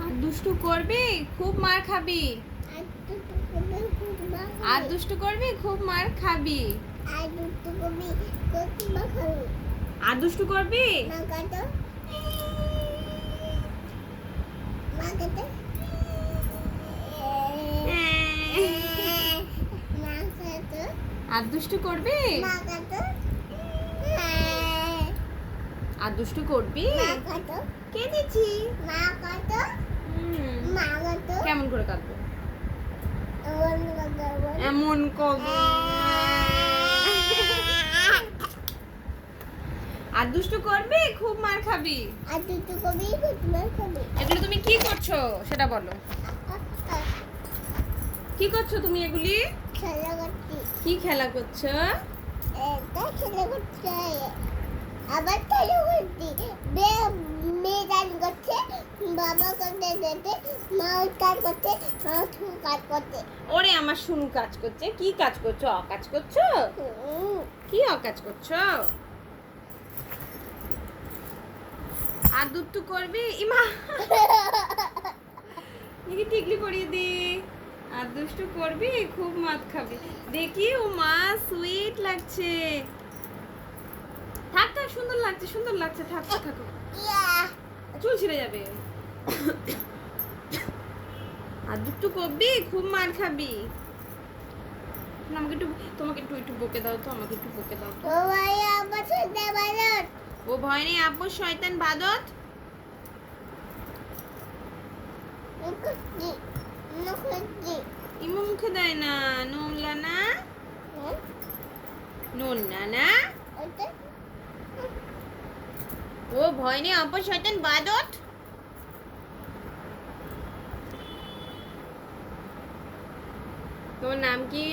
আর দুষ্টু করবি খুব মার খাবি। আর দুষ্টু করবি খুব মার খাবি। আর দুষ্টু করবি। আর দুষ্টু করবি। আর দুষ্টু করবি। কে দিচ্ছি কেমন করে কাঁদবো এমন কবে। আর দুষ্টু করবি খুব মার খাবি। এগুলো তুমি কি করছো সেটা বলো। কি করছো তুমি এগুলি। কি খেলা করছো। আবার খেলা করছি মেয়ে গান করছে বাবা করতে যেতে মা কাজ করছে মা কাজ করছে। ওরে আমার শুনু কাজ করছে। কি কাজ করছো অকাজ করছো। কি অকাজ করছো। আর দুষ্টু করবি ইমা দেখি টিকলি পরিয়ে দি। আর দুষ্টু করবি খুব মাত খাবি। দেখি ও মা সুইট লাগছে। থাক থাক সুন্দর লাগছে সুন্দর লাগছে থাক থাকো চুল ছিঁড়ে যাবে। আর দুষ্টু করবি খুব মার খাবি। আমাকে একটু তোমাকে একটু একটু বকে দাও তো আমাকে একটু বকে দাও তো। ও ভাই আমার সাথে বাদত ও ভয় নেই আব্বু শয়তান বাদত। ইমু মুখে দেয় না নোংলা না নোংলা না। ও ভয় নেই আব্বু শয়তান বাদত। তোমার নাম কি।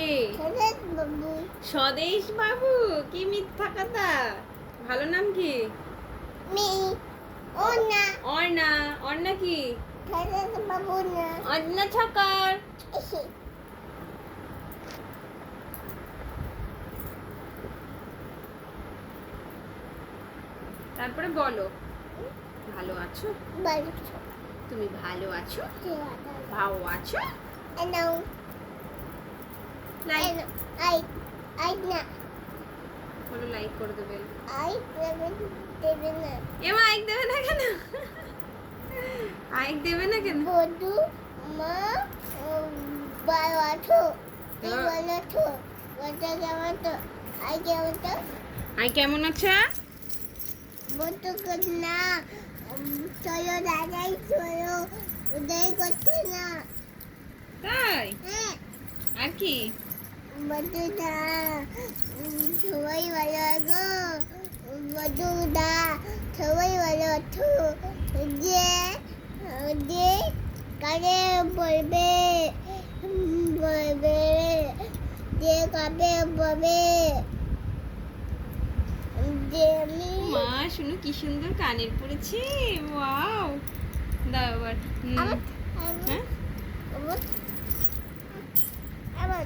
স্বদেশ বাবু কি মিথ্যা কথা। ভালো নাম কি। অর্ণা অর্ণা কি অর্ণা ছকার। তারপরে বলো ভালো আছো। তুমি ভালো আছো ভালো আছো। বলো লাইক করে দেবে। এমা আইক দেবে না কেন। আইক দেবে না কেন। বধু মা ভালো আছো ভালো আছো ওটা কেমন তো আই কেমন তো আই কেমন আছো। বধু না চলো দাদাই চলো উদয় করছে না। তাই হ্যাঁ আর কি। বধু দা সবাই ভালো আছো বধু দা সবাই ভালো আছো যে যে কারে বলবে বলবে যে কবে বলবে যে আমি মা শুনো কি সুন্দর কানের পড়েছি ওয়াও দাও আবার হ্যাঁ আবার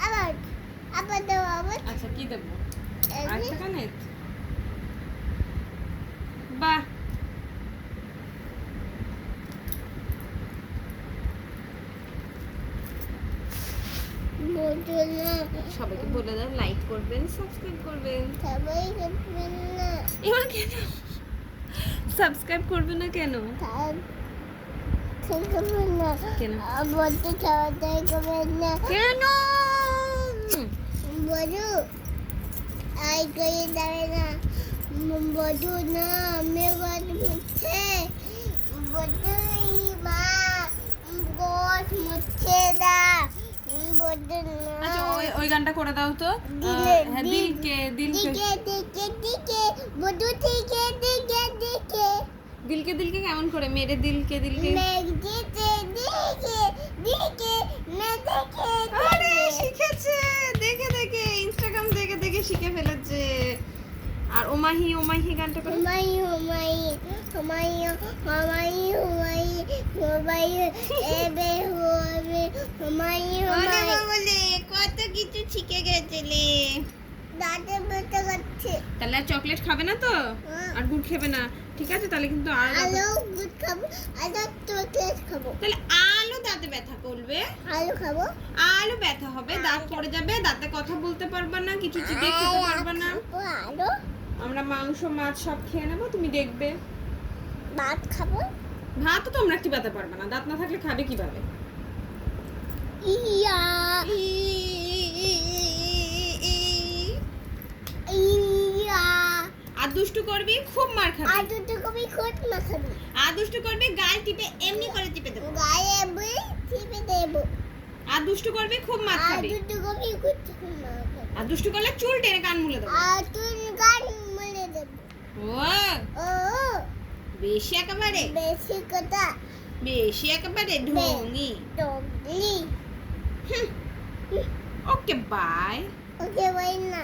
আবার আবার দাও আবার আচ্ছা কি দেবো আরেকটা কানের বাহ। বধু না সবাইকে বলে দাও লাইক করবেন সাবস্ক্রাইব করবেন। সবাই করবেন না এবার কেন সাবস্ক্রাইব করবে না কেন। করবেন না কেন বধু সবাই করবেন না কেন বধু আই করে যাবে না বধু না আমি গদ মুচ্ছে বধু মা গদ মুচ্ছে দা বধু না। আচ্ছা ওই গানটা করে দাও তো। হ্যাঁ দিলকে দিলকে দিকে বধু দিকে দিকে দিকে দিলকে দিলকে কেমন করে মেরে দিলকে দিলকে। আরে শিখেছে দেখে দেখে ইনস্টাগ্রাম দেখে দেখে শিখে ফেলেছে। আর ওমাহি ওমাহি গানটা করে। কত কিছু শিখে গেছিলে। দাঁতে ব্যথা করছে তাহলে আর চকলেট খাবে না তো আর গুড় খাবে না ঠিক আছে? তাহলে কিন্তু আর আলু গুড খাবো, আলু চকলেট খাবো, তাহলে আলু দাঁতে ব্যথা করবে, আলু খাবো, আলু ব্যথা হবে, দাঁত পড়ে যাবে, দাঁতে কথা বলতে পারবে না, কিছু চিবিয়ে খেতে পারবে না। আলু আমরা মাংস মাছ সব খেয়ে নেবো, তুমি দেখবে। ভাত খাবো, ভাতও তোমরা চিবাতে পারবে না, দাঁত না থাকলে খাবে কিভাবে? ইয়া ইয়া আর দুষ্টু করবি, খুব মার খাবি। আলু তো কবি খোট না খাবি, আর দুষ্টু করবি, গাল টিপে এমনি করে টিপে দেবো। গায়ে বই টিপে দেবো, আর দুষ্টু করবি, খুব মার খাবি। আলু তো কবি খোট না খাবি, আর দুষ্টু করলে চুল টেনে কান মুলে দেবো। আর তুই গান মনে দেবো। ও ও বেশি একেবারে, বেশি কথা বেশি একেবারে ঢঙ্গি। ডগলি ওকে বাই। ওকে বই না